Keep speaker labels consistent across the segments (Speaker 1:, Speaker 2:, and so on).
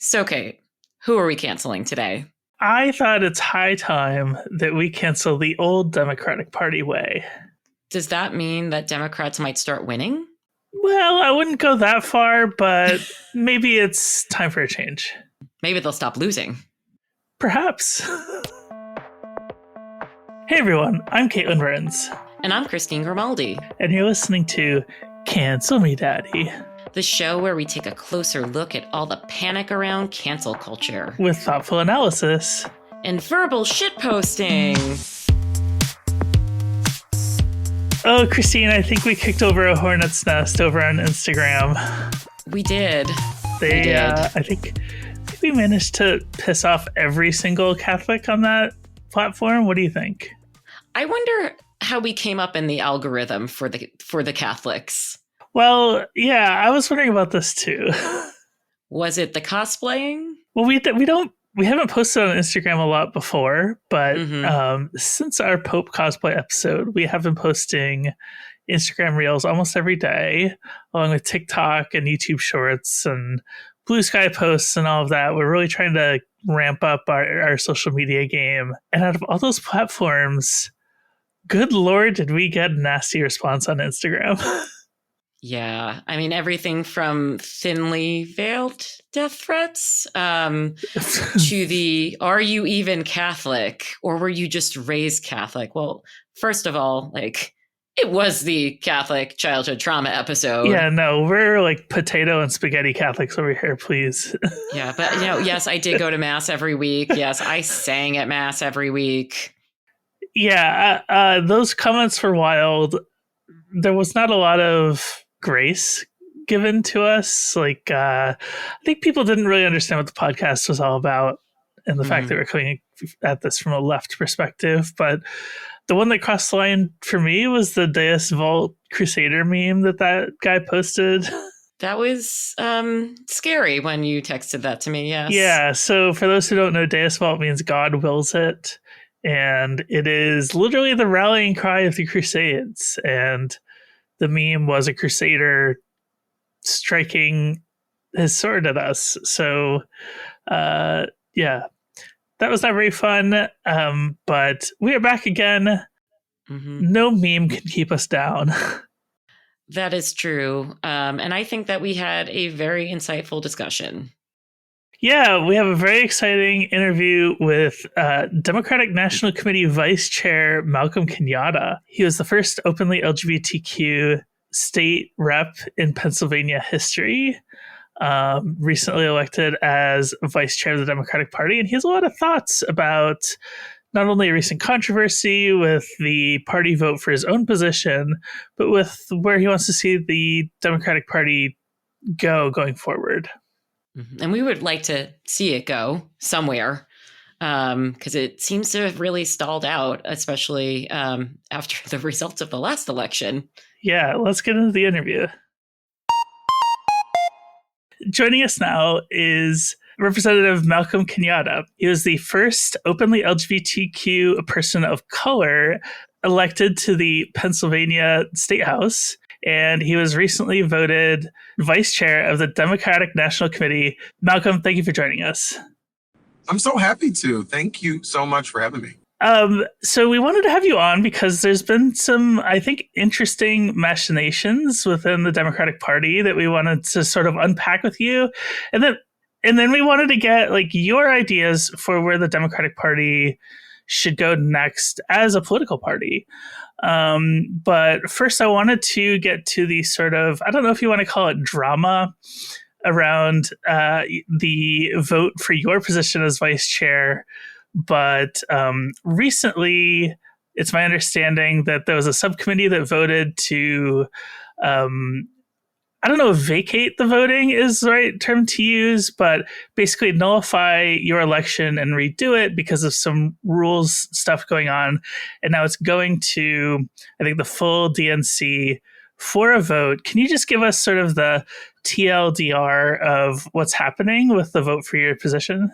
Speaker 1: So, Kate, who are we canceling today?
Speaker 2: I thought it's high time that we cancel the old Democratic Party way.
Speaker 1: Does that mean that Democrats might start winning?
Speaker 2: Well, I wouldn't go that far, but maybe it's time for a change.
Speaker 1: Maybe they'll stop losing.
Speaker 2: Perhaps. Hey everyone, I'm Caitlin Burns.
Speaker 1: And I'm Christine Grimaldi.
Speaker 2: And you're listening to Cancel Me Daddy,
Speaker 1: the show where we take a closer look at all the panic around cancel culture.
Speaker 2: with thoughtful analysis.
Speaker 1: And verbal shitposting.
Speaker 2: Oh, Christine, I think we kicked over a hornet's nest over on Instagram.
Speaker 1: We did.
Speaker 2: I think we managed to piss off every single Catholic on that platform. What do you think?
Speaker 1: I wonder how we came up in the algorithm for the Catholics.
Speaker 2: Well, yeah, I was wondering about this too.
Speaker 1: Was it the cosplaying?
Speaker 2: Well, we haven't posted on Instagram a lot before, but since our Pope cosplay episode, we have been posting Instagram Reels almost every day, along with TikTok and YouTube Shorts and Blue Sky posts and all of that. We're really trying to ramp up our social media game. And out of all those platforms, good Lord, did we get a nasty response on Instagram.
Speaker 1: Yeah, I mean, everything from thinly veiled death threats to the, are you even Catholic? Or were you just raised Catholic? Well, first of all, it was the Catholic childhood trauma episode.
Speaker 2: Yeah, no, we're like potato and spaghetti Catholics over here, please.
Speaker 1: Yeah, but yes, I did go to Mass every week. Yes, I sang at Mass every week.
Speaker 2: Yeah, those comments were wild. There was not a lot of grace given to us. I think people didn't really understand what the podcast was all about and the fact that we're coming at this from a left perspective. But the one that crossed the line for me was the Deus Vult Crusader meme that guy posted.
Speaker 1: That was scary when you texted that to me, yes.
Speaker 2: Yeah, so for those who don't know, Deus Vult means God wills it. And it is literally the rallying cry of the Crusades. And the meme was a crusader striking his sword at us. So, yeah, that was not very fun. But we are back again. No meme can keep us down.
Speaker 1: That is true. And I think that we had a very insightful discussion.
Speaker 2: Yeah, we have a very exciting interview with Democratic National Committee Vice Chair Malcolm Kenyatta. He was the first openly LGBTQ state rep in Pennsylvania history, recently elected as Vice Chair of the Democratic Party. And he has a lot of thoughts about not only a recent controversy with the party vote for his own position, but with where he wants to see the Democratic Party going forward.
Speaker 1: And we would like to see it go somewhere because it seems to have really stalled out, especially after the results of the last election.
Speaker 2: Yeah, let's get into the interview. Joining us now is Representative Malcolm Kenyatta. He was the first openly LGBTQ person of color elected to the Pennsylvania State House. And he was recently voted vice chair of the Democratic National Committee. Malcolm, thank you for joining us.
Speaker 3: I'm so happy to. Thank you so much for having me.
Speaker 2: So we wanted to have you on because there's been some, I think, interesting machinations within the Democratic Party that we wanted to sort of unpack with you. And then we wanted to get your ideas for where the Democratic Party should go next as a political party. But first I wanted to get to the sort of, I don't know if you want to call it drama around the vote for your position as vice chair. But recently, it's my understanding that there was a subcommittee that voted to, I don't know if vacate the voting is the right term to use, but basically nullify your election and redo it because of some rules stuff going on. And now it's going to, I think, the full DNC for a vote. Can you just give us sort of the TLDR of what's happening with the vote for your position?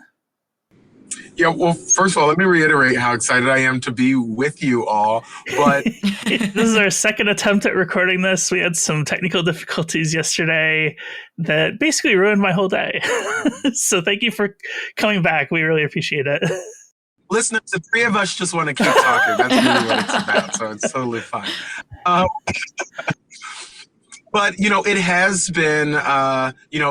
Speaker 3: Yeah, well, first of all, let me reiterate how excited I am to be with you all. But
Speaker 2: This is our second attempt at recording this. We had some technical difficulties yesterday that basically ruined my whole day. So thank you for coming back. We really appreciate it.
Speaker 3: listeners, the three of us just want to keep talking. That's really what it's about. So it's totally fine. But it has been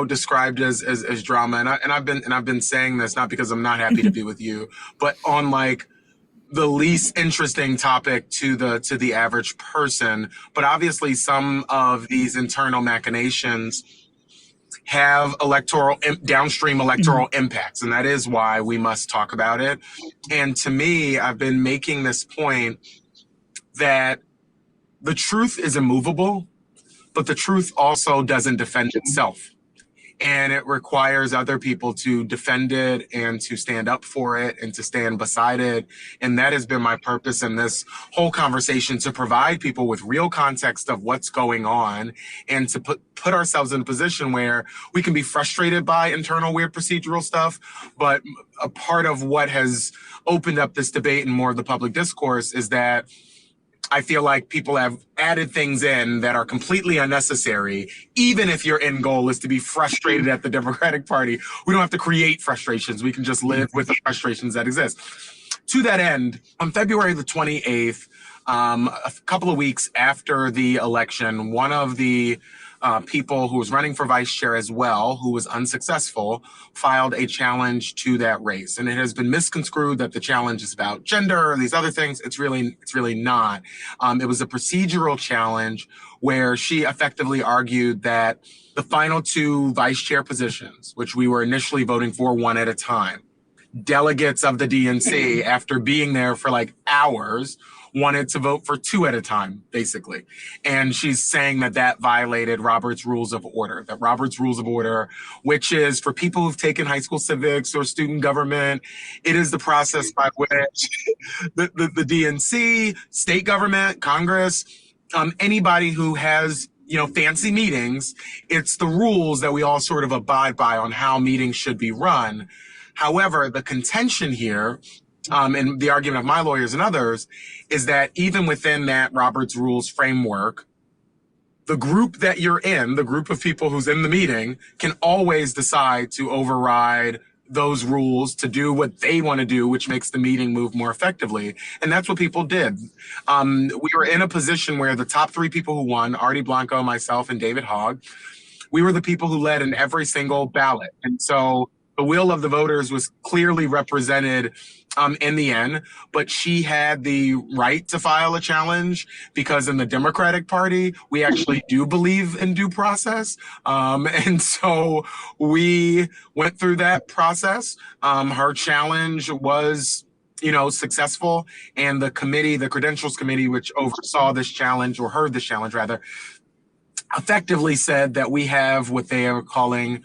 Speaker 3: described as drama, and I've been saying this not because I'm not happy to be with you, but on like the least interesting topic to the average person. But obviously, some of these internal machinations have downstream electoral impacts, and that is why we must talk about it. And to me, I've been making this point that the truth is immovable, but the truth also doesn't defend itself. And it requires other people to defend it and to stand up for it and to stand beside it. And that has been my purpose in this whole conversation, to provide people with real context of what's going on and to put ourselves in a position where we can be frustrated by internal weird procedural stuff. But a part of what has opened up this debate and more of the public discourse is that I feel like people have added things in that are completely unnecessary. Even if your end goal is to be frustrated at the Democratic Party, we don't have to create frustrations. We can just live with the frustrations that exist. To that end, on February the 28th, a couple of weeks after the election, one of the people who was running for vice chair as well, who was unsuccessful, filed a challenge to that race. And it has been misconstrued that the challenge is about gender or these other things. It's really not. It was a procedural challenge where she effectively argued that the final two vice chair positions, which we were initially voting for one at a time, delegates of the DNC, after being there for like hours, wanted to vote for two at a time, basically. And she's saying that violated Robert's Rules of Order. That Robert's Rules of Order, which is for people who've taken high school civics or student government, it is the process by which the DNC, state government, Congress, anybody who has fancy meetings, it's the rules that we all sort of abide by on how meetings should be run. However, the contention here, and the argument of my lawyers and others, is that even within that Robert's Rules framework, the group that you're in, the group of people who's in the meeting, can always decide to override those rules to do what they want to do, which makes the meeting move more effectively. And that's what people did. We were in a position where the top three people who won, Artie Blanco, myself, and David Hogg, we were the people who led in every single ballot. And so the will of the voters was clearly represented in the end, but she had the right to file a challenge because in the Democratic Party, we actually do believe in due process. And so we went through that process. Her challenge was successful, and the committee, the Credentials Committee, which oversaw this challenge, or heard this challenge rather, effectively said that we have what they are calling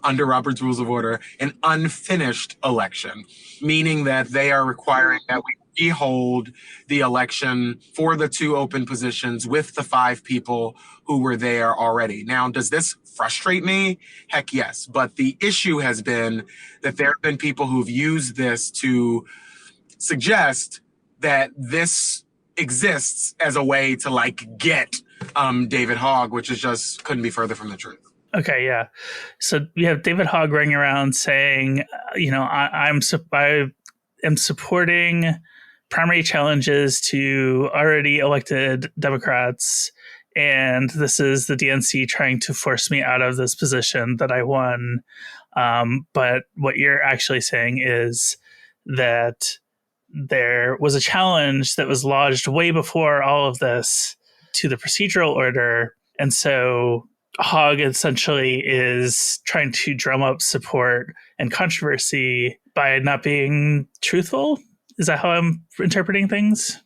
Speaker 3: under Robert's Rules of Order, an unfinished election, meaning that they are requiring that we hold the election for the two open positions with the five people who were there already. Now, does this frustrate me? Heck yes. But the issue has been that there have been people who've used this to suggest that this exists as a way to get David Hogg, which is just couldn't be further from the truth.
Speaker 2: Okay, yeah. So we have David Hogg running around saying, I am supporting primary challenges to already elected Democrats, and this is the DNC trying to force me out of this position that I won. But what you're actually saying is that there was a challenge that was lodged way before all of this to the procedural order, and so Hogg essentially is trying to drum up support and controversy by not being truthful. Is that how I'm interpreting things?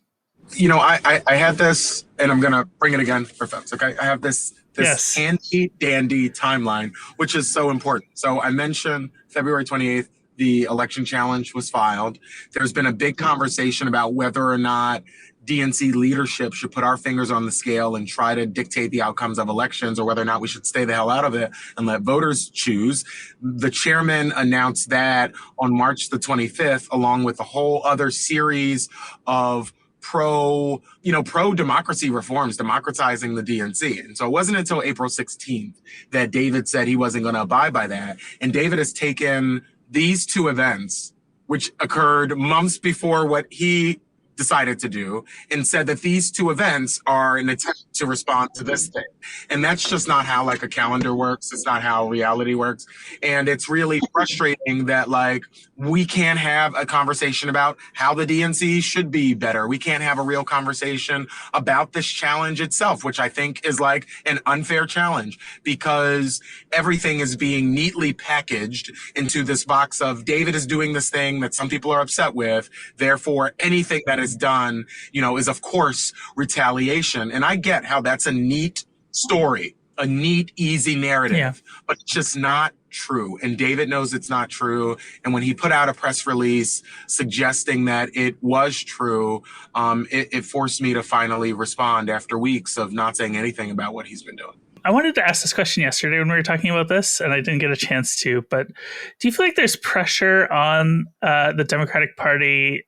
Speaker 3: I had this, and I'm going to bring it again for folks. Okay. I have this
Speaker 2: Yes.
Speaker 3: handy dandy timeline, which is so important. So I mentioned February 28th, the election challenge was filed. There's been a big conversation about whether or not DNC leadership should put our fingers on the scale and try to dictate the outcomes of elections, or whether or not we should stay the hell out of it and let voters choose. The chairman announced that on March the 25th, along with a whole other series of pro-democracy reforms, democratizing the DNC. And so it wasn't until April 16th that David said he wasn't going to abide by that. And David has taken these two events, which occurred months before what he decided to do, and said that these two events are an attempt to respond to this thing. And that's just not how like a calendar works. It's not how reality works. And it's really frustrating that like we can't have a conversation about how the DNC should be better. We can't have a real conversation about this challenge itself, which I think is like an unfair challenge, because everything is being neatly packaged into this box of David is doing this thing that some people are upset with. Therefore, anything that is done, is of course retaliation. And I get how that's a neat story, a neat, easy narrative, but it's just not true. And David knows it's not true. And when he put out a press release suggesting that it was true, it forced me to finally respond after weeks of not saying anything about what he's been doing.
Speaker 2: I wanted to ask this question yesterday when we were talking about this, and I didn't get a chance to, but do you feel like there's pressure on the Democratic Party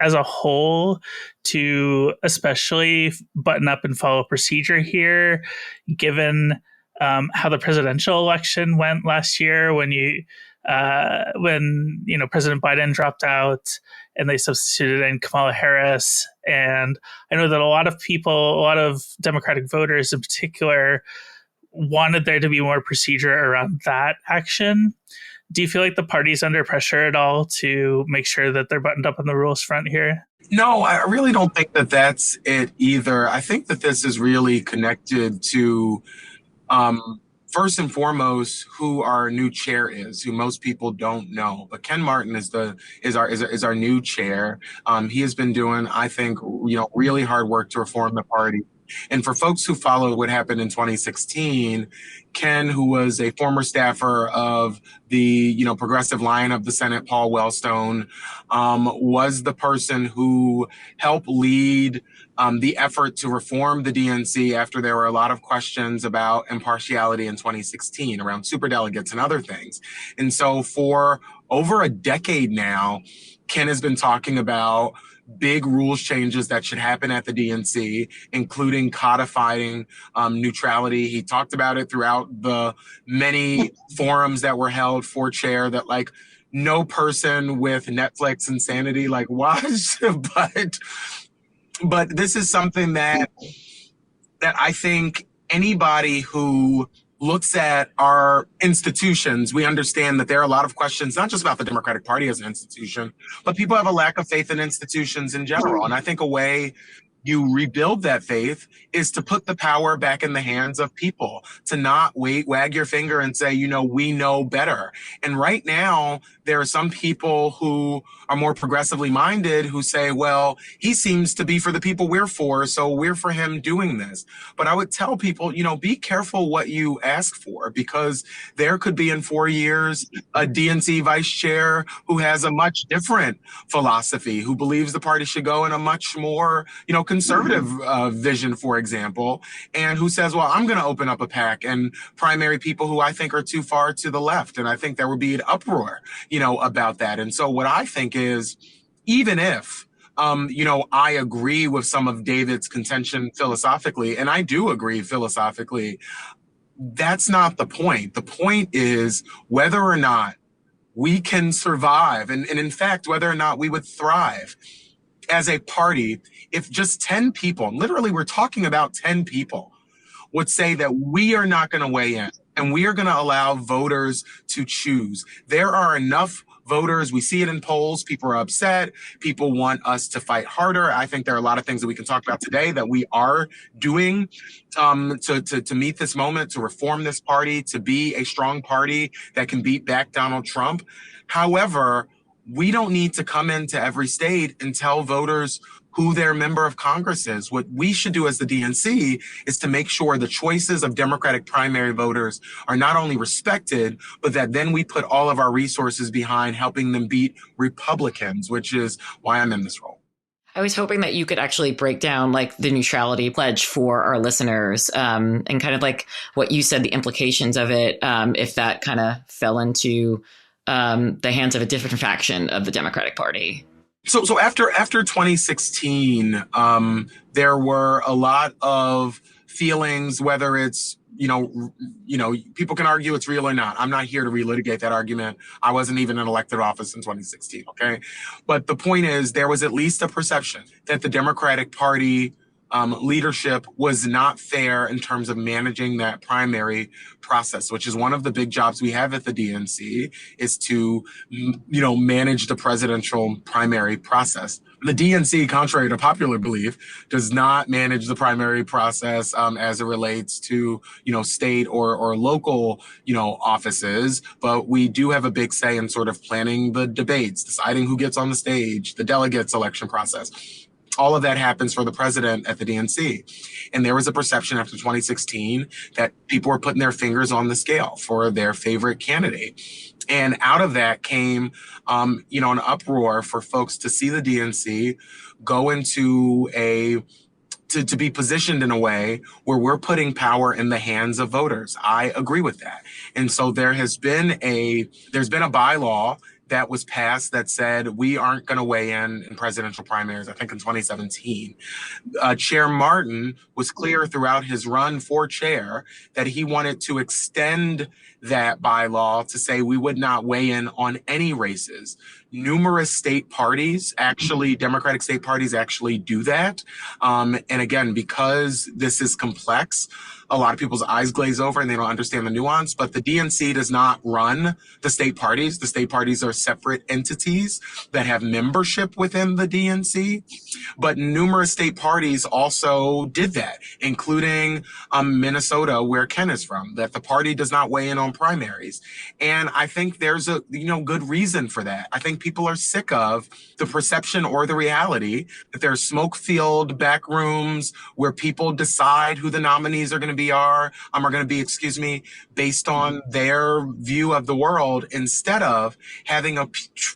Speaker 2: as a whole to especially button up and follow procedure here, given how the presidential election went last year when President Biden dropped out and they substituted in Kamala Harris? And I know that a lot of Democratic voters in particular wanted there to be more procedure around that action. Do you feel like the party's under pressure at all to make sure that they're buttoned up on the rules front here?
Speaker 3: No, I really don't think that that's it either. I think that this is really connected to, first and foremost, who our new chair is, who most people don't know. But Ken Martin is our new chair. He has been doing, I think, really hard work to reform the party. And for folks who followed what happened in 2016, Ken, who was a former staffer of the, progressive line of the Senate, Paul Wellstone, was the person who helped lead the effort to reform the DNC after there were a lot of questions about impartiality in 2016 around superdelegates and other things. And so for over a decade now, Ken has been talking about big rules changes that should happen at the DNC, including codifying neutrality. He talked about it throughout the many forums that were held for chair that like no person with Netflix insanity like watched, but this is something that I think anybody who looks at our institutions, we understand that there are a lot of questions, not just about the Democratic Party as an institution, but people have a lack of faith in institutions in general. And I think a way you rebuild that faith is to put the power back in the hands of people, to not wag your finger and say, we know better. And right now, there are some people who are more progressively minded who say, well, he seems to be for the people we're for, so we're for him doing this. But I would tell people, be careful what you ask for, because there could be in 4 years a DNC vice chair who has a much different philosophy, who believes the party should go in a much more, conservative vision, for example, and who says, well, I'm going to open up a PAC and primary people who I think are too far to the left. And I think there would be an uproar, about that. And so what I think is, even if, I agree with some of David's contention philosophically, and I do agree philosophically, that's not the point. The point is whether or not we can survive, and in fact, whether or not we would thrive as a party if just 10 people, literally we're talking about 10 people, would say that we are not going to weigh in and we are going to allow voters to choose. There are enough voters. We see it in polls. People are upset. People want us to fight harder. I think there are a lot of things that we can talk about today that we are doing to meet this moment, to reform this party, to be a strong party that can beat back Donald Trump. However, we don't need to come into every state and tell voters who their member of Congress is. What we should do as the DNC is to make sure the choices of Democratic primary voters are not only respected, but that then we put all of our resources behind helping them beat Republicans, which is why I'm in this role.
Speaker 1: I was hoping that you could actually break down like the neutrality pledge for our listeners, and kind of like what you said, the implications of it, if that kind of fell into the hands of a different faction of the Democratic Party.
Speaker 3: So after 2016, there were a lot of feelings, whether it's people can argue it's real or not. I'm not here to relitigate that argument. I wasn't even in elected office in 2016. Okay. But the point is, there was at least a perception that the Democratic Party leadership was not fair in terms of managing that primary process, which is one of the big jobs we have at the DNC, is to, manage the presidential primary process. The DNC, contrary to popular belief, does not manage the primary process as it relates to, state or local, offices. But we do have a big say in sort of planning the debates, deciding who gets on the stage, the delegates election process. All of that happens for the president at the DNC. And there was a perception after 2016 that people were putting their fingers on the scale for their favorite candidate. And out of that came, an uproar for folks to see the DNC go into to be positioned in a way where we're putting power in the hands of voters. I agree with that. And so there's been a bylaw that was passed that said we aren't going to weigh in presidential primaries, I think in 2017. Chair Martin was clear throughout his run for chair that he wanted to extend that bylaw to say we would not weigh in on any races. Numerous state parties, Democratic state parties actually do that. And again, because this is complex, a lot of people's eyes glaze over and they don't understand the nuance, but the DNC does not run the state parties. The state parties are separate entities that have membership within the DNC, but numerous state parties also did that, including Minnesota, where Ken is from, that the party does not weigh in on primaries. And I think there's a good reason for that. I think people are sick of the perception or the reality that there's smoke-filled back rooms where people decide who the nominees are going to be based on their view of the world, instead of having a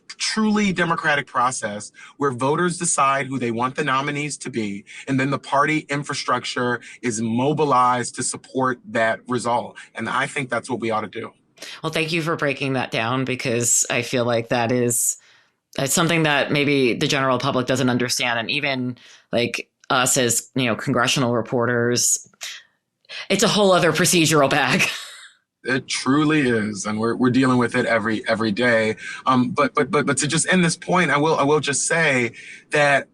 Speaker 3: truly democratic process where voters decide who they want the nominees to be, and then the party infrastructure is mobilized to support that result. And I think that's what we ought to do.
Speaker 1: Well, thank you for breaking that down, because I feel like it's something that maybe the general public doesn't understand. And even like us as, congressional reporters, it's a whole other procedural bag.
Speaker 3: It truly is, and we're dealing with it every day. But to just end this point, I will just say that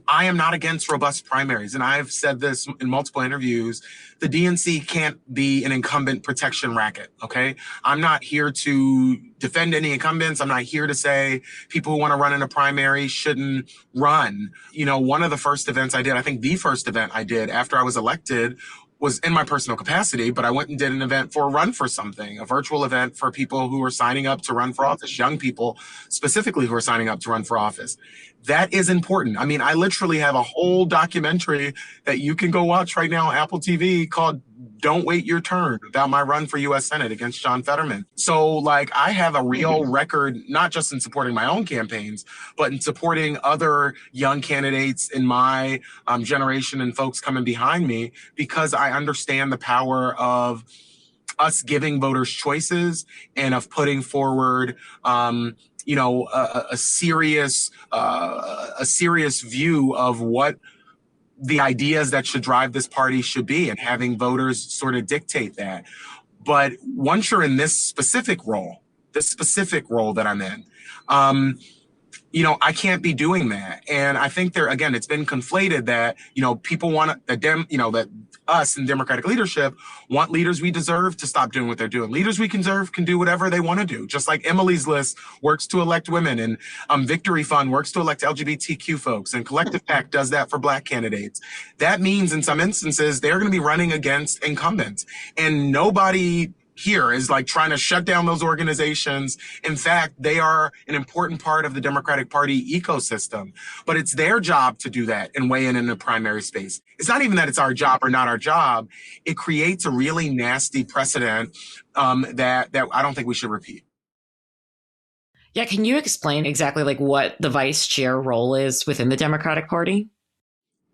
Speaker 3: I am not against robust primaries, and I've said this in multiple interviews. The DNC can't be an incumbent protection racket. Okay, I'm not here to defend any incumbents. I'm not here to say people who want to run in a primary shouldn't run. One of the first events I did, I think the first event I did after I was elected, was in my personal capacity, but I went and did an event for Run for Something, a virtual event for people who are signing up to run for office, young people specifically who are signing up to run for office. That is important. I mean, I literally have a whole documentary that you can go watch right now on Apple TV called Don't Wait Your Turn, about my run for U.S. Senate against John Fetterman. So I have a real record, not just in supporting my own campaigns, but in supporting other young candidates in my generation and folks coming behind me, because I understand the power of us giving voters choices and of putting forward a serious view of what the ideas that should drive this party should be, and having voters sort of dictate that. But once you're in this specific role that I'm in, I can't be doing that. And I think it's been conflated that, people want that us in Democratic leadership want leaders we deserve to stop doing what they're doing. Leaders we deserve can do whatever they want to do. Just like Emily's List works to elect women, and Victory Fund works to elect LGBTQ folks, and Collective PAC does that for Black candidates. That means in some instances, they're going to be running against incumbents, and nobody here is trying to shut down those organizations. In fact, they are an important part of the Democratic Party ecosystem, but it's their job to do that and weigh in the primary space. It's not even that it's our job or not our job. It creates a really nasty precedent that I don't think we should repeat.
Speaker 1: Yeah, can you explain exactly like what the vice chair role is within the Democratic Party?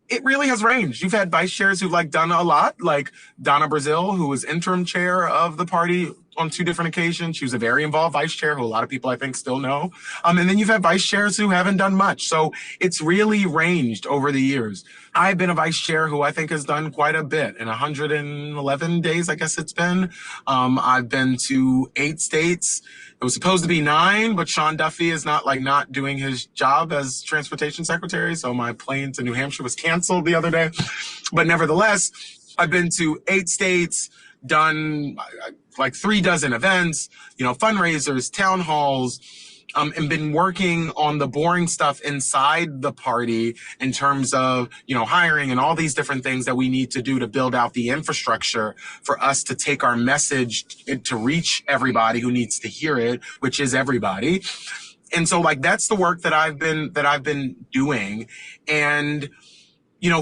Speaker 3: It really has ranged. You've had vice chairs who've like done a lot, like Donna Brazil, who was interim chair of the party on 2 different occasions. She was a very involved vice chair who a lot of people I think still know. And then you've had vice chairs who haven't done much. So it's really ranged over the years. I've been a vice chair who I think has done quite a bit in 111 days, I guess it's been. I've been to 8 states. It was supposed to be 9, but Sean Duffy is not doing his job as transportation secretary. So my plane to New Hampshire was canceled the other day. But nevertheless, I've been to 8 states, done like 3 dozen events, fundraisers, town halls, and been working on the boring stuff inside the party in terms of, hiring and all these different things that we need to do to build out the infrastructure for us to take our message to reach everybody who needs to hear it, which is everybody. And so that's the work that I've been doing. And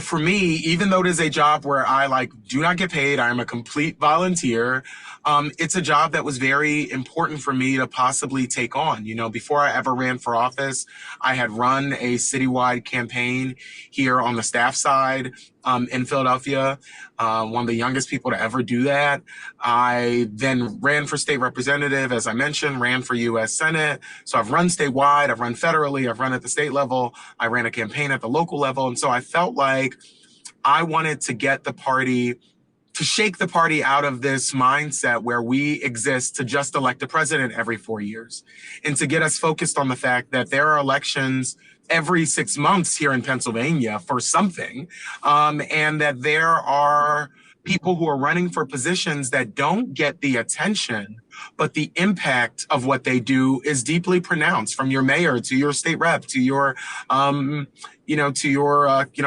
Speaker 3: for me, even though it is a job where I do not get paid, I'm a complete volunteer. It's a job that was very important for me to possibly take on. Before I ever ran for office, I had run a citywide campaign here on the staff side in Philadelphia. One of the youngest people to ever do that. I then ran for state representative, as I mentioned, ran for U.S. Senate. So I've run statewide, I've run federally, I've run at the state level, I ran a campaign at the local level. And so I felt like I wanted to get the party, to shake the party out of this mindset where we exist to just elect a president every 4 years, and to get us focused on the fact that there are elections every 6 months here in Pennsylvania for something, and that there are people who are running for positions that don't get the attention, but the impact of what they do is deeply pronounced, from your mayor to your state rep to your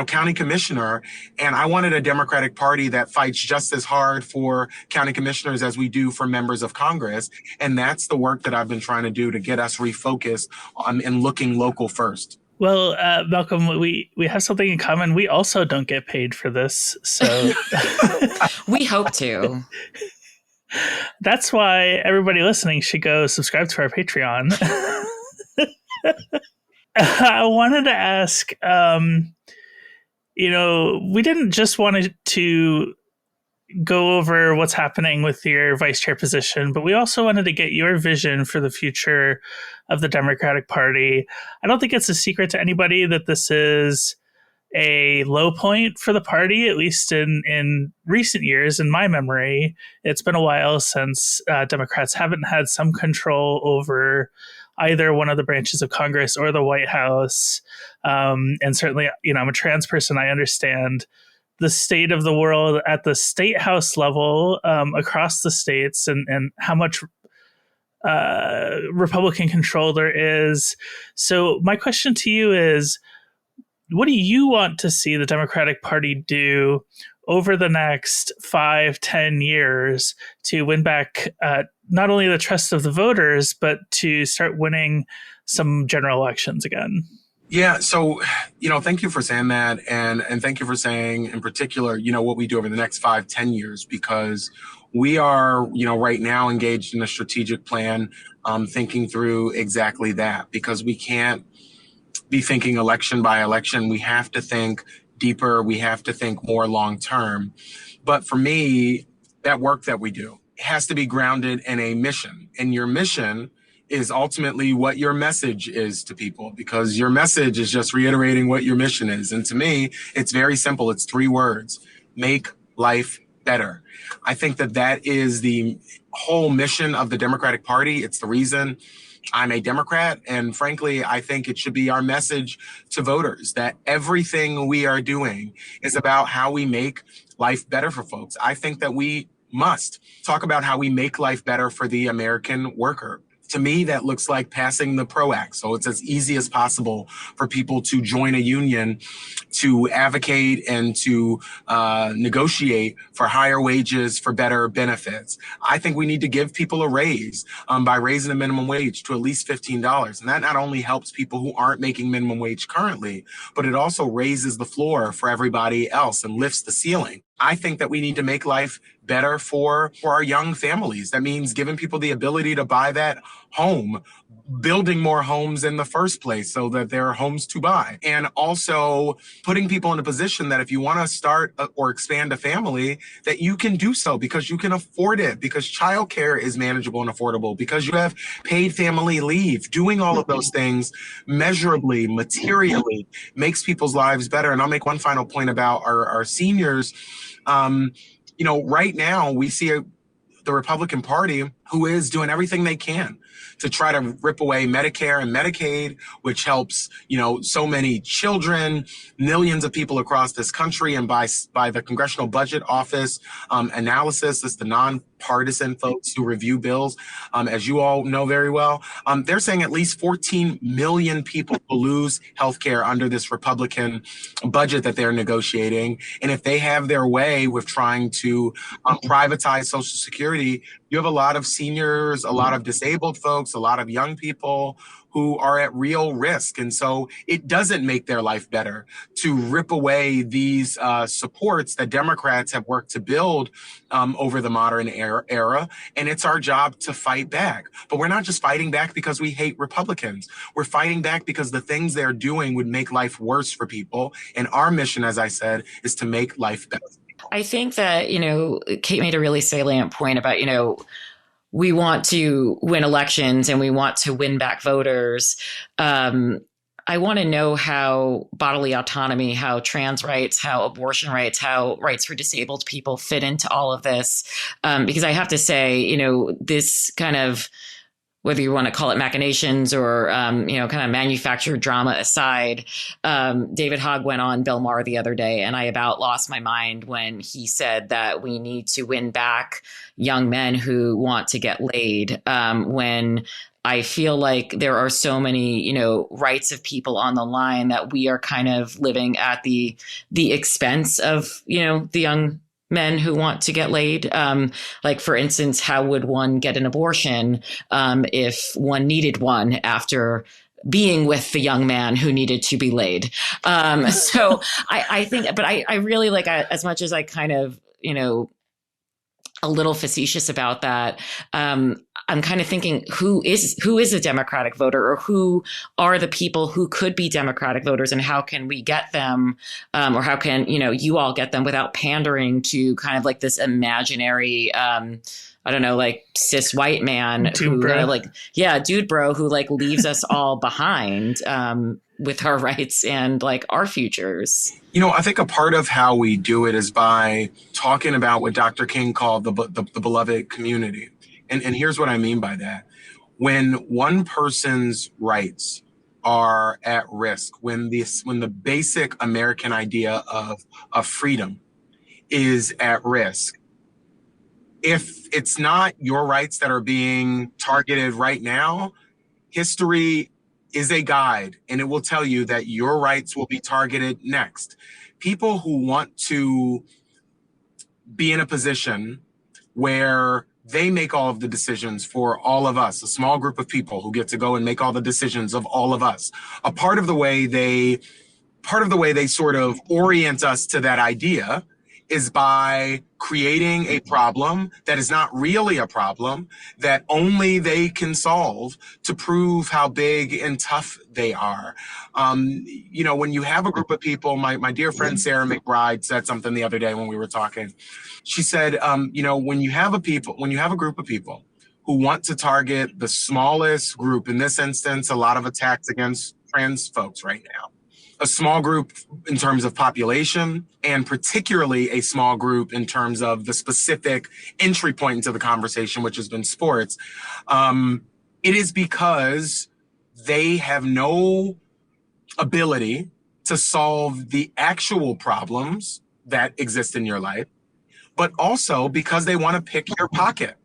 Speaker 3: county commissioner. And I wanted a Democratic Party that fights just as hard for county commissioners as we do for members of Congress. And that's the work that I've been trying to do to get us refocused on and looking local first.
Speaker 2: Well, Malcolm, we have something in common. We also don't get paid for this. So
Speaker 1: we hope to.
Speaker 2: That's why everybody listening should go subscribe to our Patreon. I wanted to ask, we didn't just want to go over what's happening with your vice chair position, but we also wanted to get your vision for the future of the Democratic Party. I don't think it's a secret to anybody that this is a low point for the party, at least in recent years. In my memory, it's been a while since Democrats haven't had some control over either one of the branches of Congress or the White House. And certainly, I'm a trans person. I understand the state of the world at the state house level across the states, and how much Republican control there is. So my question to you is, what do you want to see the Democratic Party do over the next 5-10 years to win back not only the trust of the voters, but to start winning some general elections again?
Speaker 3: Yeah. So, thank you for saying that. And thank you for saying in particular, what we do over the next 5-10 years, because we are, right now engaged in a strategic plan, thinking through exactly that, because we can't be thinking election by election. We have to think deeper. We have to think more long term. But for me, that work that we do has to be grounded in a mission. And your mission is ultimately what your message is to people, because your message is just reiterating what your mission is. And to me, it's very simple. It's 3 words: make life better. I think that is the whole mission of the Democratic Party. It's the reason I'm a Democrat. And frankly, I think it should be our message to voters that everything we are doing is about how we make life better for folks. I think that we must talk about how we make life better for the American worker. To me, that looks like passing the PRO Act. So it's as easy as possible for people to join a union, to advocate and to negotiate for higher wages, for better benefits. I think we need to give people a raise by raising the minimum wage to at least $15. And that not only helps people who aren't making minimum wage currently, but it also raises the floor for everybody else and lifts the ceiling. I think that we need to make life better for our young families. That means giving people the ability to buy that home, building more homes in the first place so that there are homes to buy, and also putting people in a position that if you want to start or expand a family, that you can do so because you can afford it, because childcare is manageable and affordable, because you have paid family leave. Doing all of those things measurably, materially makes people's lives better. And I'll make one final point about our seniors. Right now we see the Republican Party who is doing everything they can to try to rip away Medicare and Medicaid, which helps, so many children, millions of people across this country. And by the Congressional Budget Office analysis, it's the nonpartisan folks who review bills, as you all know very well, they're saying at least 14 million people will lose health care under this Republican budget that they're negotiating. And if they have their way with trying to privatize Social Security, you have a lot of seniors, a lot of disabled folks, a lot of young people who are at real risk. And so it doesn't make their life better to rip away these supports that Democrats have worked to build over the modern era. And it's our job to fight back. But we're not just fighting back because we hate Republicans. We're fighting back because the things they're doing would make life worse for people. And our mission, as I said, is to make life better.
Speaker 1: I think that, Kate made a really salient point about, we want to win elections and we want to win back voters. I want to know how bodily autonomy, how trans rights, how abortion rights, how rights for disabled people fit into all of this. Because I have to say, this kind of, whether you want to call it machinations or, kind of manufactured drama aside, David Hogg went on Bill Maher the other day, and I about lost my mind when he said that we need to win back young men who want to get laid, when I feel like there are so many, rights of people on the line that we are kind of living at the expense of, the young men who want to get laid. Like, for instance, how would one get an abortion if one needed one after being with the young man who needed to be laid? So I think, but I really like, as much as I kind of, a little facetious about that, I'm kind of thinking, who is a Democratic voter, or who are the people who could be Democratic voters, and how can we get them, or how can, you all get them without pandering to kind of like this imaginary, I don't know, like cis white man dude bro, who like leaves us all behind with our rights and like our futures.
Speaker 3: I think a part of how we do it is by talking about what Dr. King called the beloved community. And here's what I mean by that. When one person's rights are at risk, when the basic American idea of freedom is at risk, if it's not your rights that are being targeted right now, history is a guide, and it will tell you that your rights will be targeted next. People who want to be in a position where they make all of the decisions for all of us, a small group of people who get to go and make all the decisions of all of us. A part of the way they sort of orient us to that idea is by creating a problem that is not really a problem, that only they can solve to prove how big and tough they are. When you have a group of people, my dear friend Sarah McBride said something the other day when we were talking. She said, when you have a group of people who want to target the smallest group, in this instance, a lot of attacks against trans folks right now, a small group in terms of population, and particularly a small group in terms of the specific entry point into the conversation, which has been sports, it is because they have no ability to solve the actual problems that exist in your life, but also because they want to pick your pocket.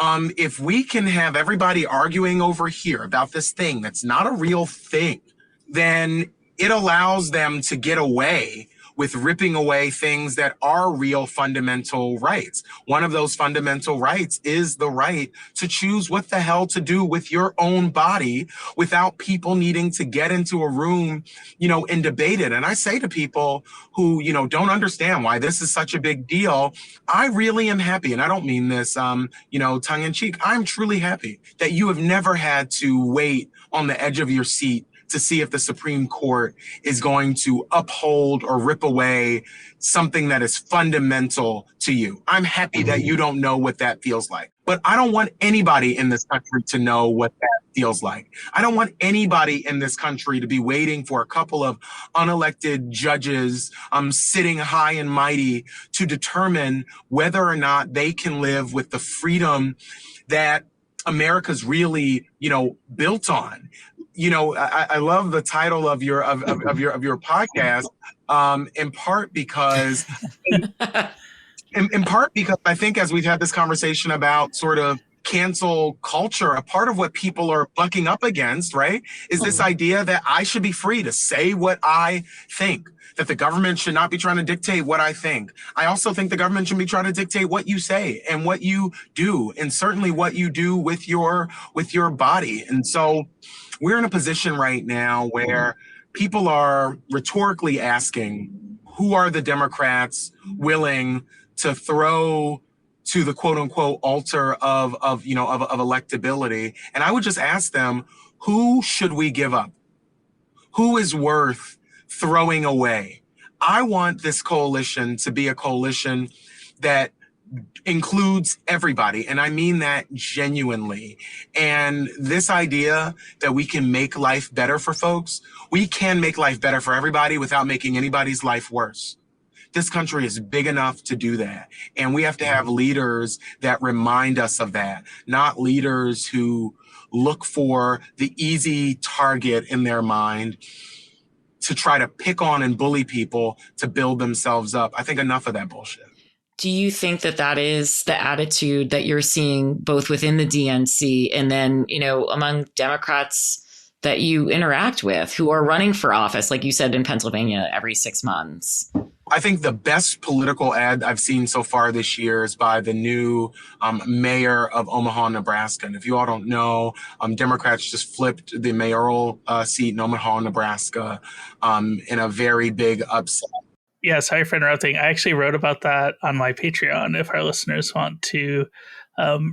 Speaker 3: If we can have everybody arguing over here about this thing that's not a real thing, then it allows them to get away with ripping away things that are real fundamental rights. One of those fundamental rights is the right to choose what the hell to do with your own body without people needing to get into a room, and debate it. And I say to people who, don't understand why this is such a big deal, I really am happy. And I don't mean this, tongue in cheek. I'm truly happy that you have never had to wait on the edge of your seat to see if the Supreme Court is going to uphold or rip away something that is fundamental to you. I'm happy that you don't know what that feels like. But I don't want anybody in this country to know what that feels like. I don't want anybody in this country to be waiting for a couple of unelected judges sitting high and mighty to determine whether or not they can live with the freedom that America's really, built on. I love the title of your podcast, in part because I think as we've had this conversation about sort of cancel culture, a part of what people are bucking up against, right, is this idea that I should be free to say what I think, that the government should not be trying to dictate what I think. I also think the government should be trying to dictate what you say and what you do, and certainly what you do with your body. And so we're in a position right now where people are rhetorically asking, who are the Democrats willing to throw to the quote unquote altar of electability? And I would just ask them, who should we give up? Who is worth throwing away? I want this coalition to be a coalition that includes everybody. And I mean that genuinely. And this idea that we can make life better for folks, we can make life better for everybody without making anybody's life worse. This country is big enough to do that. And we have to have leaders that remind us of that, not leaders who look for the easy target in their mind to try to pick on and bully people to build themselves up. I think enough of that bullshit.
Speaker 1: Do you think that is the attitude that you're seeing both within the DNC and then, among Democrats that you interact with who are running for office, like you said, in Pennsylvania every 6 months?
Speaker 3: I think the best political ad I've seen so far this year is by the new mayor of Omaha, Nebraska. And if you all don't know, Democrats just flipped the mayoral seat in Omaha, Nebraska in a very big upset.
Speaker 2: Yeah, sorry for interrupting. I actually wrote about that on my Patreon if our listeners want to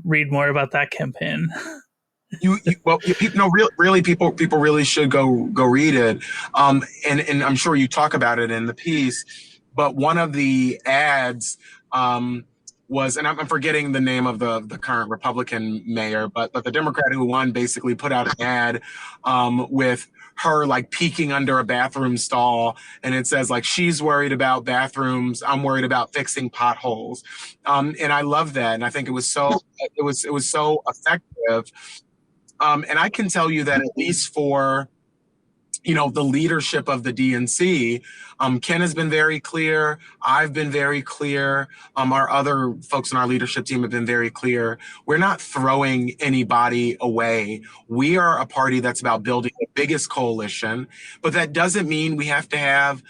Speaker 2: read more about that campaign. Really, people really should go read it. And I'm sure you talk about it in the piece. But one of the ads was, and I'm forgetting the name of the current Republican mayor, but the Democrat who won basically put out an ad with her like peeking under a bathroom stall, and it says like, she's worried about bathrooms, I'm worried about fixing potholes. And I love that, and I think it was so effective. And I can tell you that at least for the leadership of the DNC, Ken has been very clear. I've been very clear. Our other folks in our leadership team have been very clear. We're not throwing anybody away. We are a party that's about building the biggest coalition, but that doesn't mean we have to have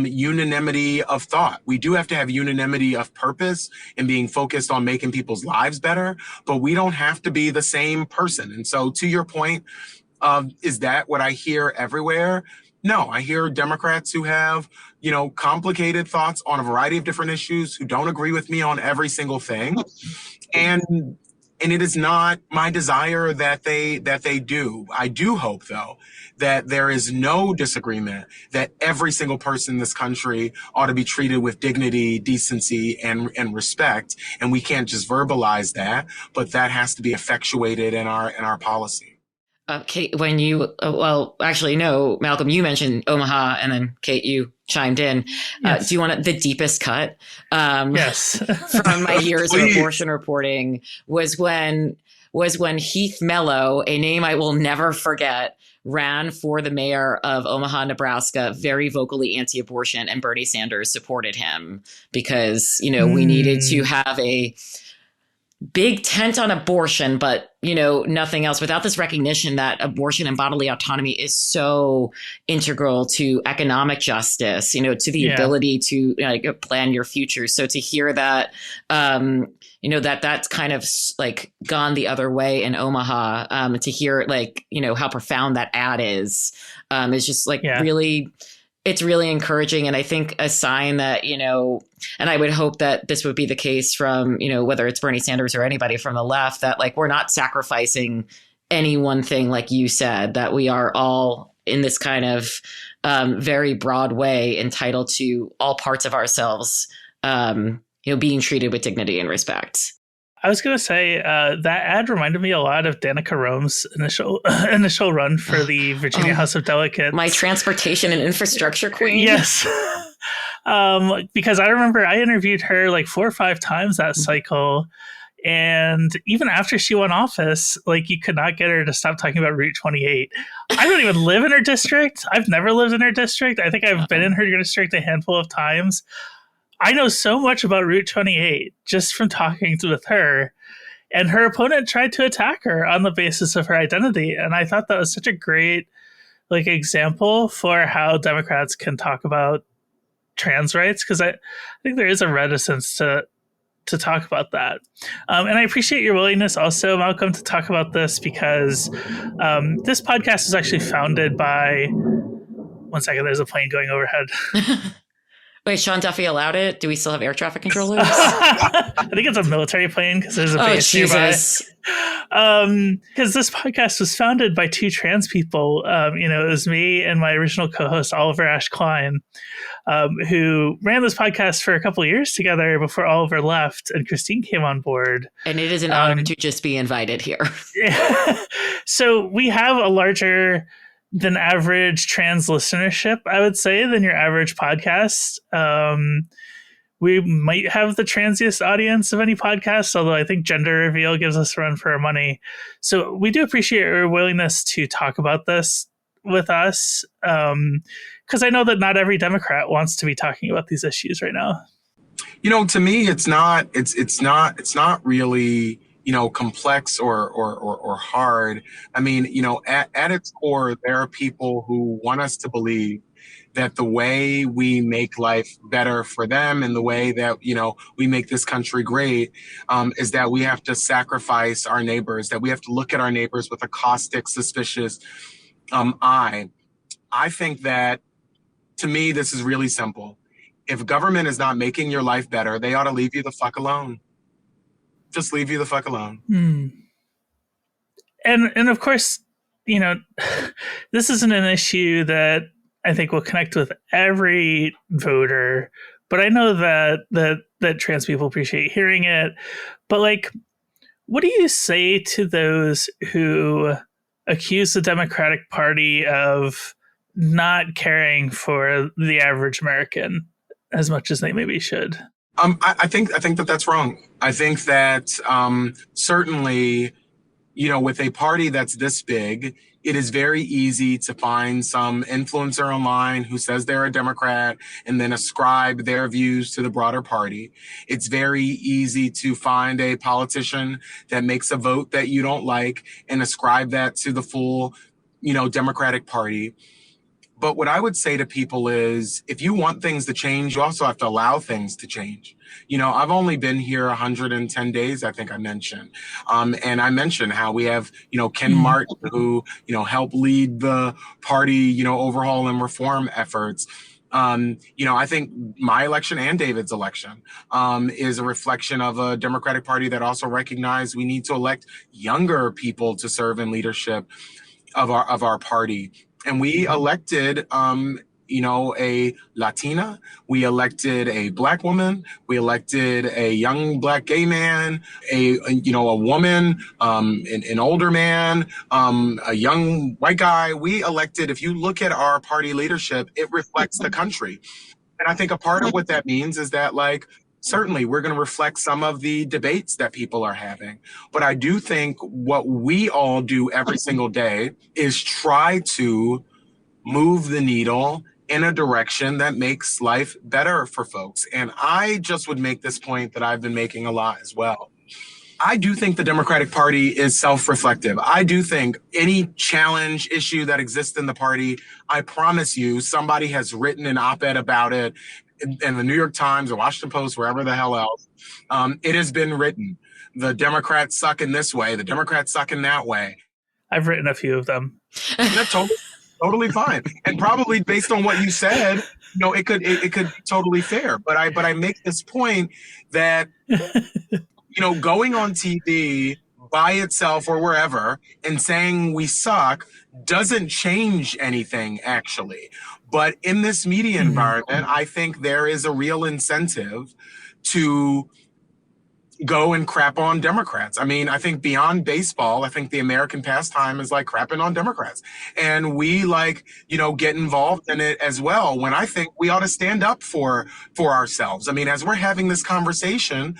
Speaker 2: unanimity of thought. We do have to have unanimity of purpose and being focused on making people's lives better, but we don't have to be the same person. And so to your point, is that what I hear everywhere? No, I hear Democrats who have, complicated thoughts on a variety of different issues, who don't agree with me on every single thing. And it is not my desire that they do. I do hope, though, that there is no disagreement that every single person in this country ought to be treated with dignity, decency, and respect. And we can't just verbalize that, but that has to be effectuated in our policy.
Speaker 1: Kate, when you, Malcolm, you mentioned Omaha, and then Kate, you chimed in.
Speaker 2: Yes.
Speaker 1: Do you want the deepest cut?
Speaker 2: Yes.
Speaker 1: From my years of abortion reporting was when Heath Mello, a name I will never forget, ran for the mayor of Omaha, Nebraska, very vocally anti-abortion, and Bernie Sanders supported him because, we needed to have a big tent on abortion, but, nothing else, without this recognition that abortion and bodily autonomy is so integral to economic justice, to the ability to plan your future. So to hear that, that's kind of like gone the other way in Omaha, to hear how profound that ad is just really, it's really encouraging. And I think a sign that, and I would hope that this would be the case from, whether it's Bernie Sanders or anybody from the left, that we're not sacrificing any one thing, like you said, that we are all in this kind of very broad way entitled to all parts of ourselves, being treated with dignity and respect.
Speaker 2: I was going to say that ad reminded me a lot of Danica Roem's initial run for the Virginia House of Delegates.
Speaker 1: My transportation and infrastructure queen.
Speaker 2: Yes. Because I remember I interviewed her 4 or 5 times that cycle. And even after she won office, you could not get her to stop talking about Route 28. I don't even live in her district. I've never lived in her district. I think I've been in her district a handful of times. I know so much about Route 28 just from talking with her, and her opponent tried to attack her on the basis of her identity. And I thought that was such a great example for how Democrats can talk about trans rights, because I think there is a reticence to talk about that. And I appreciate your willingness also, Malcolm, to talk about this, because this podcast was actually founded by, one second, there's a plane going overhead.
Speaker 1: Wait, Sean Duffy allowed it? Do we still have air traffic controllers?
Speaker 2: I think it's a military plane because there's a base nearby. Because this podcast was founded by 2 trans people. It was me and my original co-host, Oliver Ash Klein, who ran this podcast for a couple of years together before Oliver left and Christine came on board.
Speaker 1: And it is an honor to just be invited here.
Speaker 2: So we have a larger than average trans listenership, I would say, than your average podcast. We might have the transiest audience of any podcast, although I think gender reveal gives us a run for our money. So we do appreciate your willingness to talk about this with us, because I know that not every Democrat wants to be talking about these issues right now.
Speaker 3: To me, it's not really complex or hard. I mean, at its core, there are people who want us to believe that the way we make life better for them and the way that, we make this country great, is that we have to sacrifice our neighbors, that we have to look at our neighbors with a caustic, suspicious eye. I think that, to me, this is really simple. If government is not making your life better, they ought to leave you the fuck alone. Just leave you the fuck alone.
Speaker 2: And of course, this isn't an issue that I think will connect with every voter, but I know that trans people appreciate hearing it. But what do you say to those who accuse the Democratic Party of not caring for the average American as much as they maybe should?
Speaker 3: I think that that's wrong. I think that certainly, with a party that's this big, it is very easy to find some influencer online who says they're a Democrat and then ascribe their views to the broader party. It's very easy to find a politician that makes a vote that you don't like and ascribe that to the full, Democratic Party. But what I would say to people is, if you want things to change, you also have to allow things to change. I've only been here 110 days, I think I mentioned. And I mentioned how we have, Ken Martin, who, helped lead the party, overhaul and reform efforts. I think my election and David's election is a reflection of a Democratic Party that also recognized we need to elect younger people to serve in leadership of our party. And we elected, a Latina. We elected a Black woman. We elected a young Black gay man, a woman, an older man, a young white guy. We elected, if you look at our party leadership, it reflects the country. And I think a part of what that means is that, certainly we're going to reflect some of the debates that people are having. But I do think what we all do every single day is try to move the needle in a direction that makes life better for folks. And I just would make this point that I've been making a lot as well. I do think the Democratic Party is self-reflective. I do think any challenge issue that exists in the party, I promise you, somebody has written an op-ed about it in the New York Times or Washington Post, wherever the hell else. It has been written. The Democrats suck in this way. The Democrats suck in that way.
Speaker 2: I've written a few of them.
Speaker 3: That's totally fine. And probably based on what you said, it could be totally fair. But I make this point that going on TV by itself or wherever and saying we suck doesn't change anything, actually. But in this media environment, I think there is a real incentive to go and crap on Democrats. I mean, I think beyond baseball, I think the American pastime is like crapping on Democrats. And we get involved in it as well, when I think we ought to stand up for ourselves. I mean, as we're having this conversation,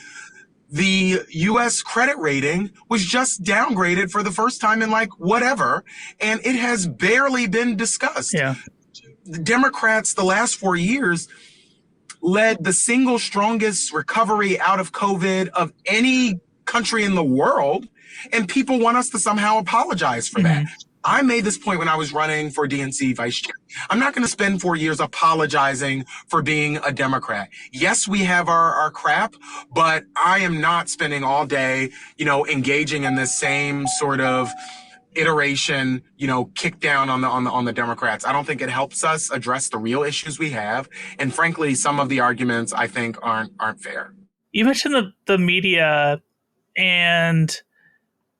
Speaker 3: the U.S. credit rating was just downgraded for the first time in whatever, and it has barely been discussed.
Speaker 2: Yeah.
Speaker 3: The Democrats the last 4 years led the single strongest recovery out of COVID of any country in the world, and people want us to somehow apologize for that. I made this point when I was running for DNC vice chair. I'm not going to spend 4 years apologizing for being a Democrat. Yes, we have our crap, but I am not spending all day, engaging in this same sort of iteration, kick down on the Democrats. I don't think it helps us address the real issues we have. And frankly, some of the arguments I think aren't fair.
Speaker 2: You mentioned the media and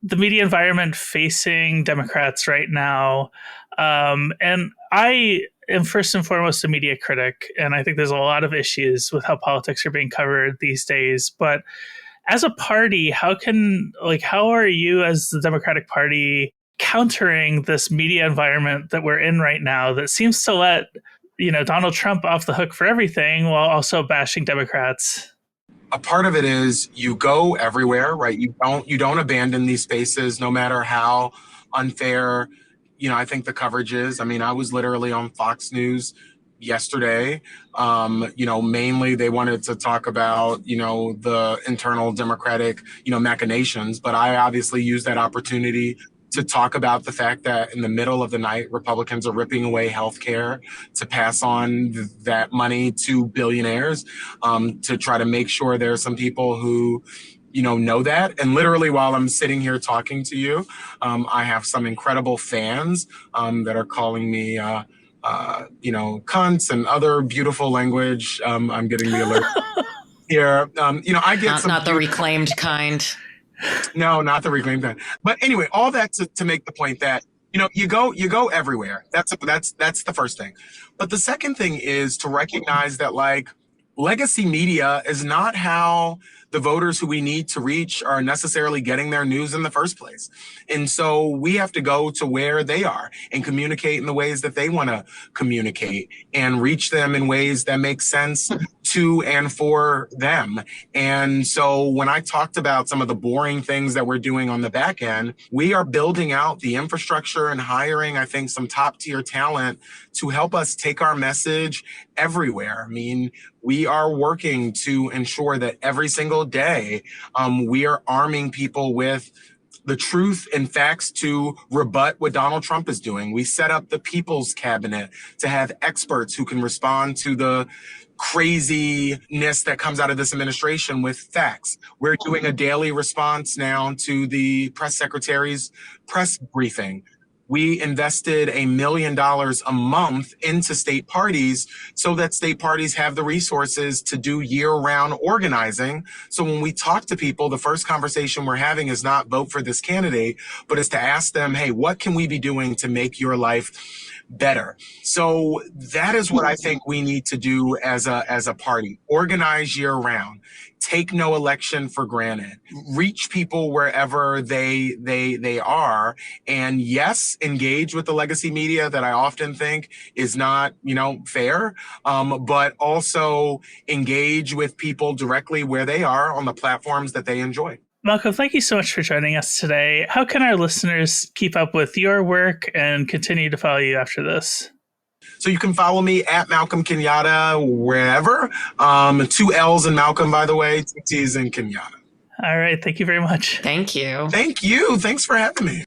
Speaker 2: the media environment facing Democrats right now. And I am first and foremost a media critic, and I think there's a lot of issues with how politics are being covered these days. But as a party, how are you as the Democratic Party countering this media environment that we're in right now that seems to let, Donald Trump off the hook for everything while also bashing Democrats?
Speaker 3: A part of it is you go everywhere, right? You don't abandon these spaces, no matter how unfair, I think the coverage is. I mean, I was literally on Fox News yesterday. Mainly they wanted to talk about, the internal Democratic, machinations, but I obviously used that opportunity to talk about the fact that in the middle of the night, Republicans are ripping away healthcare to pass on that money to billionaires, to try to make sure there are some people who, know that. And literally while I'm sitting here talking to you, I have some incredible fans that are calling me, cunts and other beautiful language. I'm getting the alert here. I get
Speaker 1: not the reclaimed kind.
Speaker 3: No, not the reclaimed kind. But anyway, all that to make the point that, you go everywhere. That's the first thing. But the second thing is to recognize that legacy media is not how the voters who we need to reach are necessarily getting their news in the first place. And so we have to go to where they are and communicate in the ways that they want to communicate and reach them in ways that make sense to and for them. And so when I talked about some of the boring things that we're doing on the back end, we are building out the infrastructure and hiring, I think, some top tier talent to help us take our message everywhere. I mean, we are working to ensure that every single day we are arming people with the truth and facts to rebut what Donald Trump is doing. We set up the People's Cabinet to have experts who can respond to the craziness that comes out of this administration with facts. We're doing a daily response now to the press secretary's press briefing. We invested $1 million a month into state parties so that state parties have the resources to do year-round organizing. So when we talk to people, the first conversation we're having is not vote for this candidate, but is to ask them, hey, what can we be doing to make your life better? So that is what I think we need to do as a party. Organize year-round. Take no election for granted. Reach people wherever they are. And yes, engage with the legacy media that I often think is not, fair, but also engage with people directly where they are on the platforms that they enjoy.
Speaker 2: Malcolm, thank you so much for joining us today. How can our listeners keep up with your work and continue to follow you after this?
Speaker 3: So you can follow me at Malcolm Kenyatta wherever. 2 L's in Malcolm, by the way, 2 T's in Kenyatta.
Speaker 2: All right. Thank you very much.
Speaker 1: Thank you.
Speaker 3: Thank you. Thanks for having me.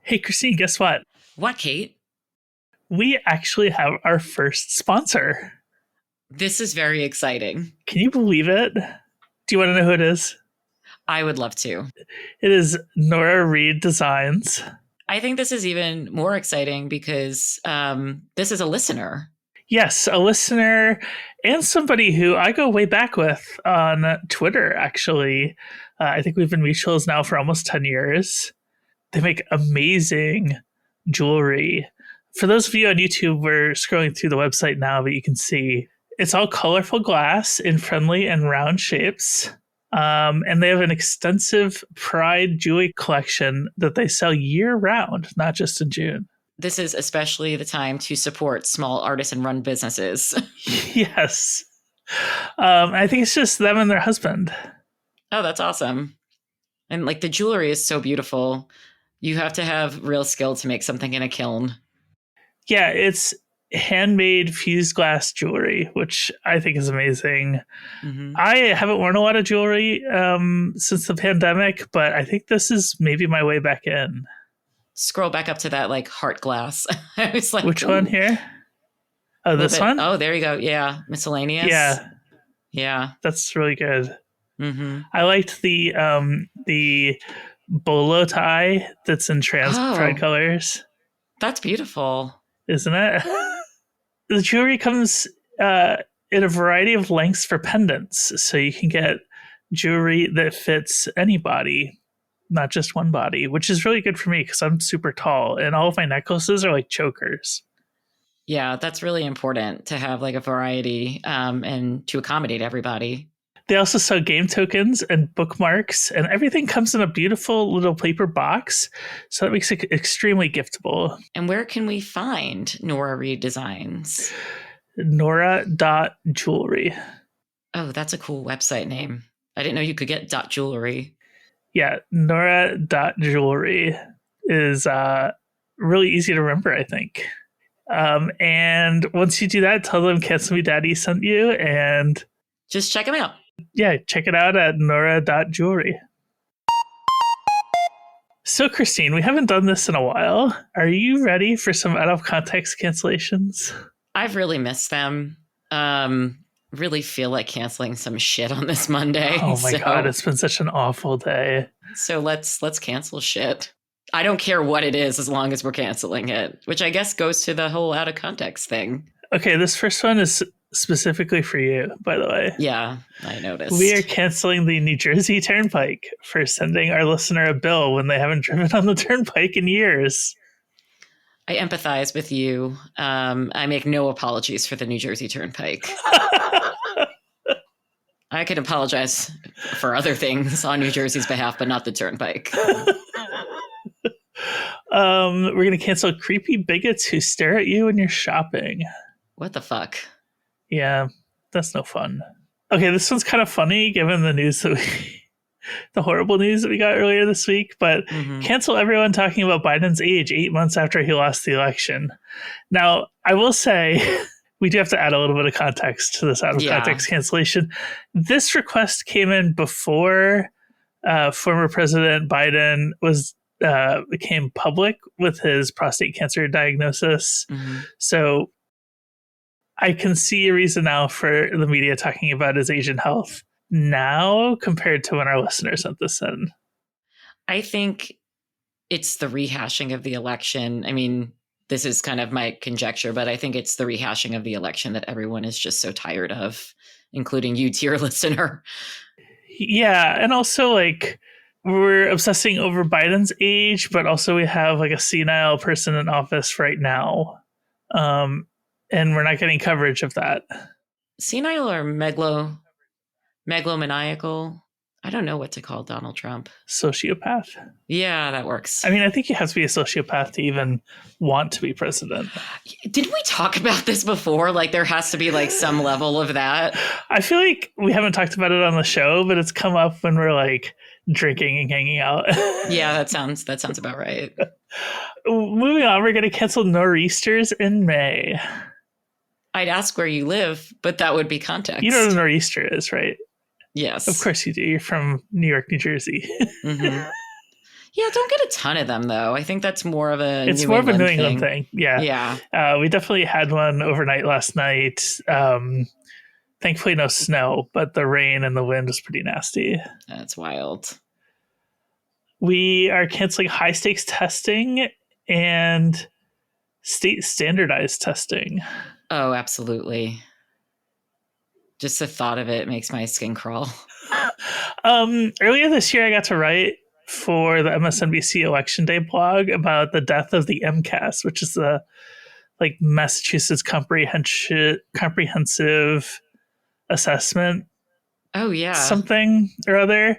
Speaker 2: Hey, Christine, guess what?
Speaker 1: What, Kate?
Speaker 2: We actually have our first sponsor.
Speaker 1: This is very exciting.
Speaker 2: Can you believe it? Do you want to know who it is?
Speaker 1: I would love to.
Speaker 2: It is Nora Reed Designs.
Speaker 1: I think this is even more exciting because this is a listener.
Speaker 2: Yes, a listener and somebody who I go way back with on Twitter, actually. I think we've been mutuals now for almost 10 years. They make amazing jewelry. For those of you on YouTube, we're scrolling through the website now, but you can see it's all colorful glass in friendly and round shapes. And they have an extensive Pride jewelry collection that they sell year round, not just in June.
Speaker 1: This is especially the time to support small artisan-run businesses.
Speaker 2: Yes. I think it's just them and their husband.
Speaker 1: Oh, that's awesome. And like the jewelry is so beautiful. You have to have real skill to make something in a kiln.
Speaker 2: Yeah, it's handmade fused glass jewelry, which I think is amazing. Mm-hmm. I haven't worn a lot of jewelry since the pandemic, but I think this is maybe my way back in.
Speaker 1: Scroll back up to that like heart glass. I was like,
Speaker 2: which one here? Oh, this one?
Speaker 1: Oh, there you go. Yeah, miscellaneous. Yeah,
Speaker 2: that's really good.
Speaker 1: Mm-hmm.
Speaker 2: I liked the bolo tie that's in trans pride colors.
Speaker 1: That's beautiful,
Speaker 2: isn't it? The jewelry comes in a variety of lengths for pendants, so you can get jewelry that fits any body, not just one body, which is really good for me because I'm super tall and all of my necklaces are like chokers.
Speaker 1: Yeah, that's really important to have like a variety and to accommodate everybody.
Speaker 2: They also sell game tokens and bookmarks, and everything comes in a beautiful little paper box, so that makes it extremely giftable.
Speaker 1: And where can we find Nora Reed Designs?
Speaker 2: Nora.jewelry.
Speaker 1: Oh, that's a cool website name. I didn't know you could get .jewelry.
Speaker 2: Yeah, Nora.jewelry is really easy to remember, I think. And once you do that, tell them Cancel Me Daddy sent you, and
Speaker 1: just check them out.
Speaker 2: Yeah, check it out at Nora.jewelry. So, Christine, we haven't done this in a while. Are you ready for some out of context cancellations?
Speaker 1: I've really missed them. Really feel like canceling some shit on this Monday.
Speaker 2: Oh my God, it's been such an awful day.
Speaker 1: So let's cancel shit. I don't care what it is as long as we're canceling it, which I guess goes to the whole out of context thing.
Speaker 2: Okay, this first one is specifically for you, by the way.
Speaker 1: Yeah, I noticed.
Speaker 2: We are canceling the New Jersey Turnpike for sending our listener a bill when they haven't driven on the Turnpike in years.
Speaker 1: I empathize with you. I make no apologies for the New Jersey Turnpike. I can apologize for other things on New Jersey's behalf, but not the Turnpike.
Speaker 2: We're going to cancel creepy bigots who stare at you when you're shopping.
Speaker 1: What the fuck?
Speaker 2: Yeah, that's no fun. Okay, this one's kind of funny given the news that the horrible news that we got earlier this week, but cancel everyone talking about Biden's age 8 months after he lost the election. Now, I will say, we do have to add a little bit of context to this out of context cancellation. This request came in before former President Biden became public with his prostate cancer diagnosis. So I can see a reason now for the media talking about his age and health now compared to when our listeners sent this in.
Speaker 1: I think it's the rehashing of the election. I mean, this is kind of my conjecture, but I think it's the rehashing of the election that everyone is just so tired of, including you, dear listener.
Speaker 2: Yeah. And also, like, we're obsessing over Biden's age, but also we have like a senile person in office right now. And we're not getting coverage of that.
Speaker 1: Senile or megalomaniacal? I don't know what to call Donald Trump.
Speaker 2: Sociopath?
Speaker 1: Yeah, that works.
Speaker 2: I mean, I think you have to be a sociopath to even want to be president.
Speaker 1: Didn't we talk about this before? Like, there has to be like some level of that.
Speaker 2: I feel like we haven't talked about it on the show, but it's come up when we're like drinking and hanging out.
Speaker 1: Yeah, that sounds about right.
Speaker 2: Moving on, we're going to cancel nor'easters in May.
Speaker 1: I'd ask where you live, but that would be context.
Speaker 2: You know what a nor'easter is, right?
Speaker 1: Yes.
Speaker 2: Of course you do. You're from New York, New Jersey.
Speaker 1: Mm-hmm. Yeah, don't get a ton of them, though. I think that's more of a
Speaker 2: It's more of a New England thing. Yeah.
Speaker 1: Yeah.
Speaker 2: We definitely had one overnight last night. Thankfully, no snow, but the rain and the wind was pretty nasty.
Speaker 1: That's wild.
Speaker 2: We are canceling high stakes testing and state standardized testing.
Speaker 1: Oh, absolutely. Just the thought of it makes my skin crawl.
Speaker 2: Earlier this year, I got to write for the MSNBC Election Day blog about the death of the MCAS, which is the Massachusetts comprehensive assessment.
Speaker 1: Oh, yeah.
Speaker 2: Something or other.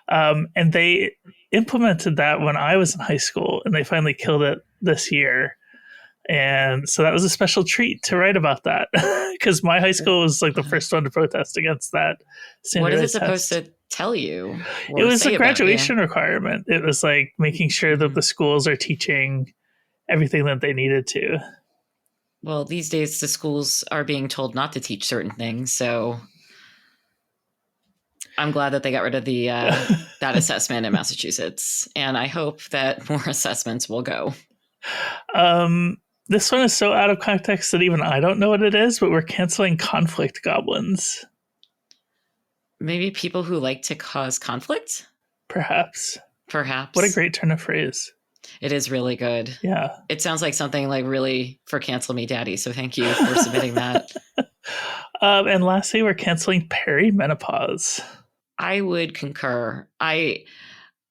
Speaker 2: And they implemented that when I was in high school, and they finally killed it this year. And so that was a special treat to write about that, because my high school was the first one to protest against that.
Speaker 1: What is it supposed to tell you?
Speaker 2: It was a graduation requirement. It was making sure that the schools are teaching everything that they needed to.
Speaker 1: Well, these days the schools are being told not to teach certain things, so I'm glad that they got rid of the that assessment in Massachusetts, and I hope that more assessments will go.
Speaker 2: This one is so out of context that even I don't know what it is, but we're canceling conflict goblins.
Speaker 1: Maybe people who like to cause conflict?
Speaker 2: Perhaps.
Speaker 1: Perhaps.
Speaker 2: What a great turn of phrase.
Speaker 1: It is really good.
Speaker 2: Yeah.
Speaker 1: It sounds like something really for Cancel Me Daddy, so thank you for submitting that.
Speaker 2: And lastly, we're canceling perimenopause.
Speaker 1: I would concur.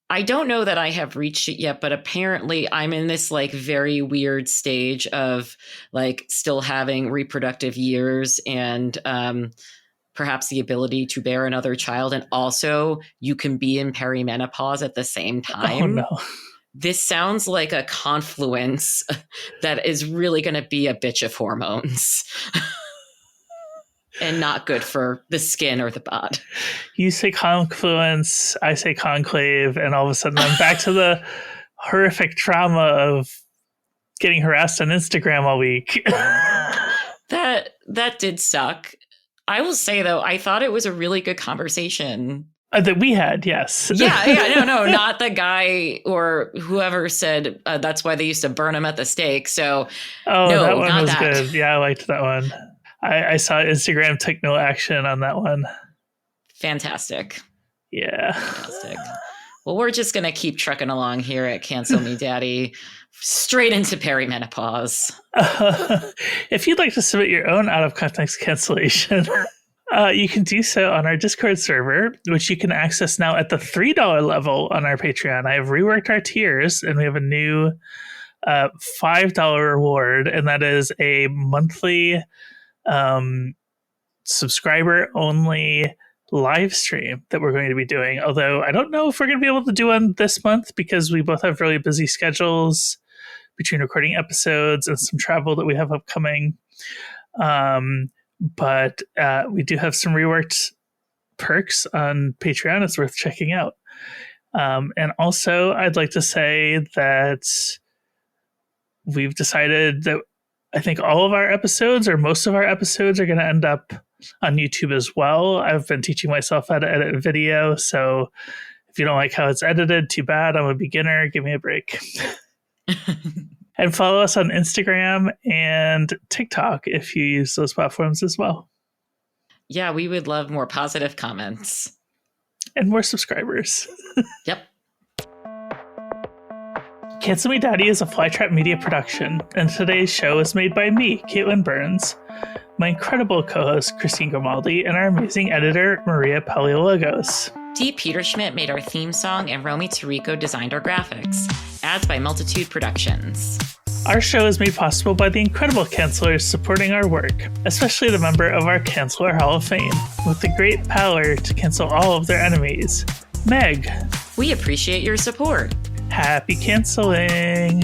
Speaker 1: I don't know that I have reached it yet, but apparently I'm in this very weird stage of still having reproductive years and perhaps the ability to bear another child. And also you can be in perimenopause at the same time.
Speaker 2: Oh, no.
Speaker 1: This sounds like a confluence that is really going to be a bitch of hormones. And not good for the skin or the bod.
Speaker 2: You say confluence, I say conclave, and all of a sudden I'm back to the horrific trauma of getting harassed on Instagram all week.
Speaker 1: That did suck. I will say, though, I thought it was a really good conversation.
Speaker 2: That we had, yes.
Speaker 1: No, not the guy or whoever said that's why they used to burn him at the stake. So, no,
Speaker 2: that one
Speaker 1: not
Speaker 2: was
Speaker 1: that.
Speaker 2: good. Yeah, I liked that one. I saw Instagram took no action on that one.
Speaker 1: Fantastic.
Speaker 2: Yeah.
Speaker 1: Fantastic. Well, we're just going to keep trucking along here at Cancel Me Daddy, straight into perimenopause.
Speaker 2: If you'd like to submit your own out-of-context cancellation, you can do so on our Discord server, which you can access now at the $3 level on our Patreon. I have reworked our tiers, and we have a new $5 reward, and that is a monthly subscriber only live stream that we're going to be doing. Although I don't know if we're going to be able to do one this month because we both have really busy schedules between recording episodes and some travel that we have upcoming. But we do have some reworked perks on Patreon. It's worth checking out. And also I'd like to say that we've decided that I think all of our episodes or most of our episodes are going to end up on YouTube as well. I've been teaching myself how to edit video. So if you don't like how it's edited, too bad. I'm a beginner. Give me a break. And follow us on Instagram and TikTok if you use those platforms as well.
Speaker 1: Yeah, we would love more positive comments.
Speaker 2: And more subscribers.
Speaker 1: Yep.
Speaker 2: Cancel Me Daddy is a Flytrap Media production, and today's show is made by me, Caitlin Burns, my incredible co-host, Christine Grimaldi, and our amazing editor, Maria Paleologos.
Speaker 1: Dee Peterschmidt made our theme song, and Romy Tirico designed our graphics. Ads by Multitude Productions.
Speaker 2: Our show is made possible by the incredible cancelers supporting our work, especially the member of our Canceler Hall of Fame, with the great power to cancel all of their enemies, Meg.
Speaker 1: We appreciate your support.
Speaker 2: Happy canceling!